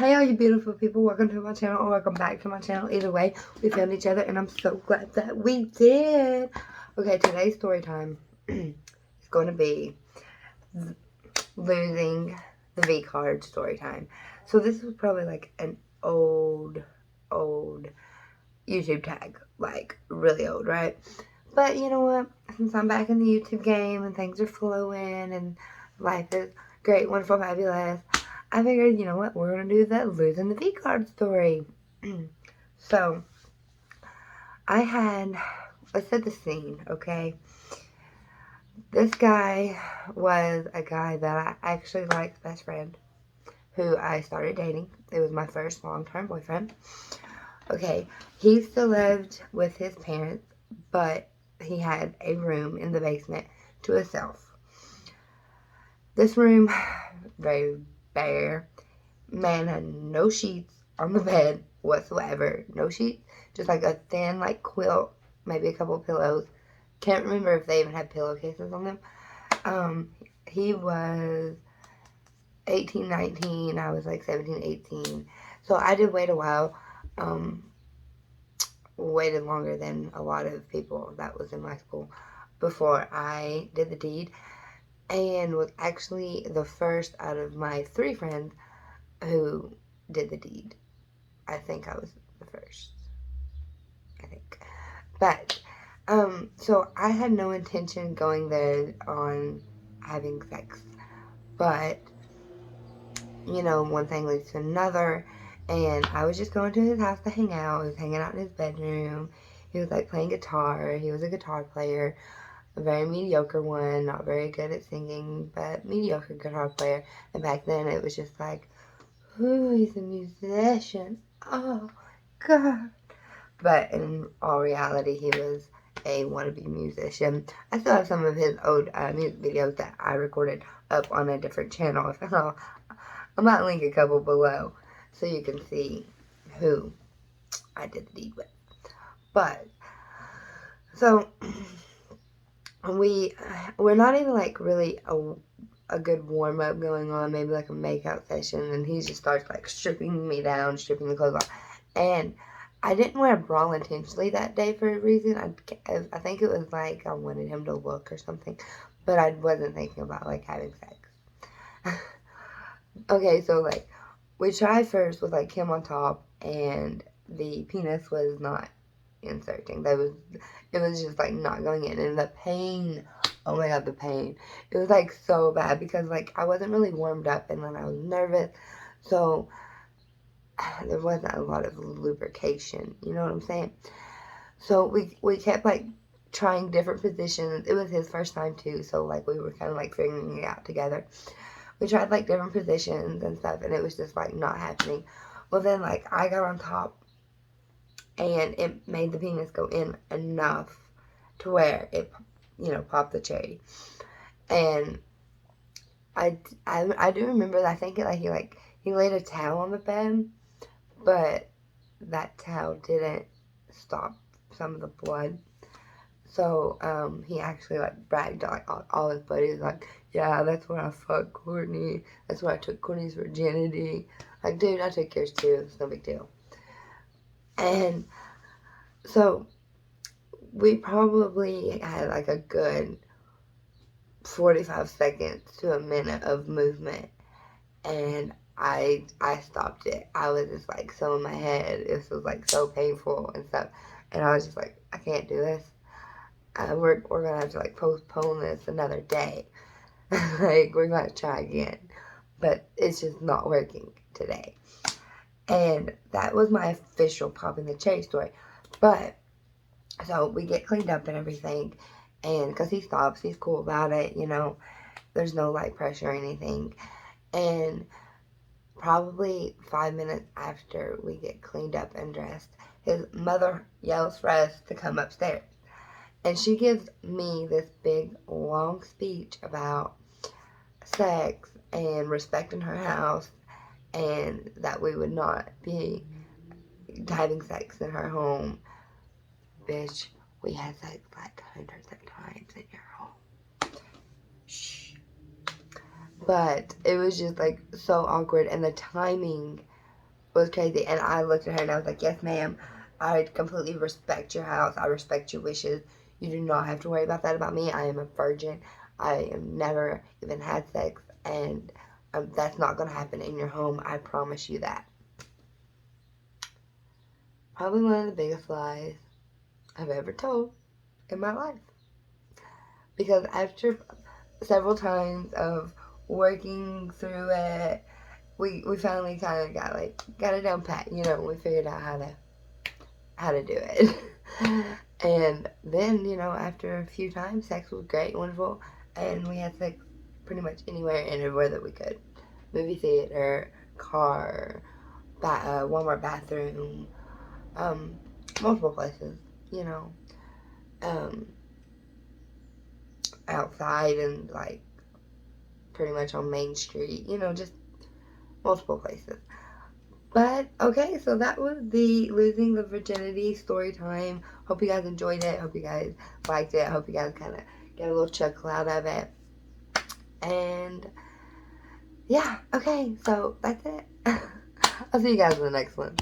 Hey all you beautiful people, welcome to my channel or welcome back to my channel. Either way, we found each other and I'm so glad that we did. Okay, today's story time is going to be losing the V card story time. So this was probably like an old YouTube tag, like really old, right? But you know what, since I'm back in the YouTube game and things are flowing and life is great, wonderful, fabulous, I figured, you know what, we're going to do that losing the V card story. So, let's set the scene, okay? This guy was a guy that I actually liked, best friend, who I started dating. It was my first long-term boyfriend. Okay, he still lived with his parents, but he had a room in the basement to himself. This room, very bare. Man had no sheets on the bed whatsoever. No sheets, just like a thin like quilt, maybe a couple of pillows. Can't remember if they even had pillowcases on them. He was 18, 19. I was like 17, 18. So I did wait a while. Waited longer than a lot of people that was in my school before I did the deed, and was actually the first out of my 3 friends who did the deed. I think I was the first. I think. But, so I had no intention going there on having sex. But, you know, one thing leads to another. And I was just going to his house to hang out. I was hanging out in his bedroom. He was like playing guitar. He was a guitar player. A very mediocre one. Not very good at singing, but mediocre guitar player. And back then it was just like, ooh, he's a musician. Oh, God. But in all reality, he was a wannabe musician. I still have some of his old music videos that I recorded up on a different channel. I might link a couple below so you can see who I did the deed with. But, so, we're not even like really a good warm-up going on, maybe like a make-out session, and he just starts like stripping me down, stripping the clothes off. And I didn't wear a bra intentionally that day for a reason. I think it was like I wanted him to look or something, but I wasn't thinking about like having sex. Okay, so like we tried first with like him on top, and the penis was not inserting. It was just like not going in, and the pain. Oh my God, the pain. It was like so bad because like I wasn't really warmed up, and then I was nervous, so there wasn't a lot of lubrication, you know what I'm saying? So we kept like trying different positions. It was his first time too, so like we were kind of like figuring it out together. We tried like different positions and stuff, and it was just like not happening. Well, then like I got on top, and it made the penis go in enough to where it, you know, popped the cherry. And I do remember that. I think he laid a towel on the bed, but that towel didn't stop some of the blood. So he actually like bragged to like all his buddies, like, yeah, that's where I fucked Courtney. That's where I took Courtney's virginity. Like, dude, I took yours too. It's no big deal. And so we probably had like a good 45 seconds to a minute of movement, and I stopped it. I was just like so in my head. This was like so painful and stuff, and I was just like, I can't do this. We're gonna have to like postpone this another day. Like, we're gonna try again, but it's just not working today. And that was my official popping the cherry story. But so we get cleaned up and everything, and because he stops, he's cool about it, you know. There's no like pressure or anything. And probably 5 minutes after we get cleaned up and dressed, his mother yells for us to come upstairs. And she gives me this big, long speech about sex and respecting her house, and that we would not be having sex in her home. Bitch, we had sex like hundreds of times in your home. Shh. But it was just like so awkward, and the timing was crazy. And I looked at her and I was like, yes, ma'am. I completely respect your house. I respect your wishes. You do not have to worry about that about me. I am a virgin. I have never even had sex. And that's not going to happen in your home. I promise you that. Probably one of the biggest lies I've ever told in my life. Because after several times of working through it, we finally kind of got it down pat. You know, we figured out how to do it. And then, you know, after a few times, sex was great, wonderful, and we had sex pretty much anywhere and everywhere that we could. Movie theater, car, Walmart bathroom, um, multiple places, you know, um, outside and like pretty much on Main Street, you know, just multiple places. But okay, so that was the losing the virginity story time. Hope you guys enjoyed it. Hope you guys liked it. Hope you guys kind of get a little chuckle out of it. And yeah, okay, so that's it. I'll see you guys in the next one.